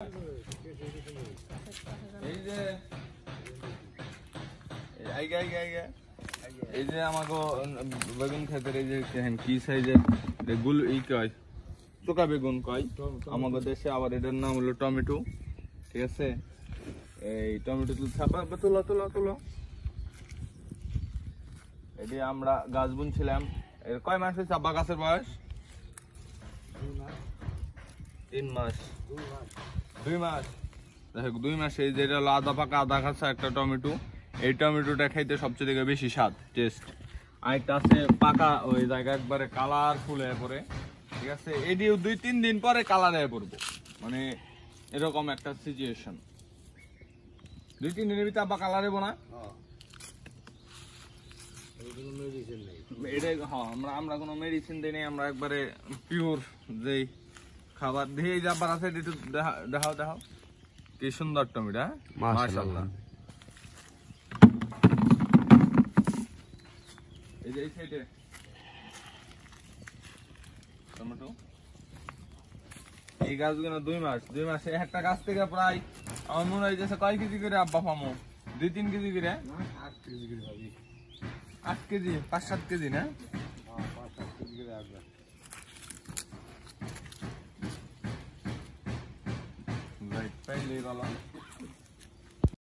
এই যে এই যে আমাকে বেগুন খেতে এই যে কি সাইজের গুল ই কয় চোকা বেগুন কয় আমাদের দেশে, আবার এটার নাম হলো টমেটো। ঠিক আছে, এই টমেটো তুলো তুলো তুলো। এটি আমরা গাছ বুনছিলাম। এর কয় মাস হয়েছে আব্বা গাছের বয়স? 3 মাস 2 মাস। দেখো 2 মাস। এই যেটা হলো আধা পাকা আধা কাঁচা একটা টমেটো। এই টমেটোটা খাইতে সবচেয়ে বেশি স্বাদ টেস্ট। আরেকটা আছে পাকা, ওই জায়গা একবারে কালারফুল হয়ে পড়ে। ঠিক আছে, এটিও 2-3 দিন পরে কালার হয়ে পড়বো, মানে এরকম একটা সিচুয়েশন। 2-3 দিনের ভিতরে আব্বা কালার হবো না। এটাই আমরা কোনো মেডিসিন দিই নাই, আমরা একবারে পিওর যেই খাবার দিয়ে এই যাবার আছে। একটু দেখাও দেখাও কি সুন্দর টমেটো। মাশাআল্লাহ। এই যে এই সাইডে টমেটো, এই গাছগুলো 2 মাসে একটা গাছ থেকে প্রায় আমার মনে হয় কয় কেজি করে আব্বা পামো? 2-3 কেজি করে। 8 কেজি করে ভাবি। 8 কেজি 5-7 কেজি না? 5-7 কেজি করে আসবে। রাইট, পাইলেই ভালো।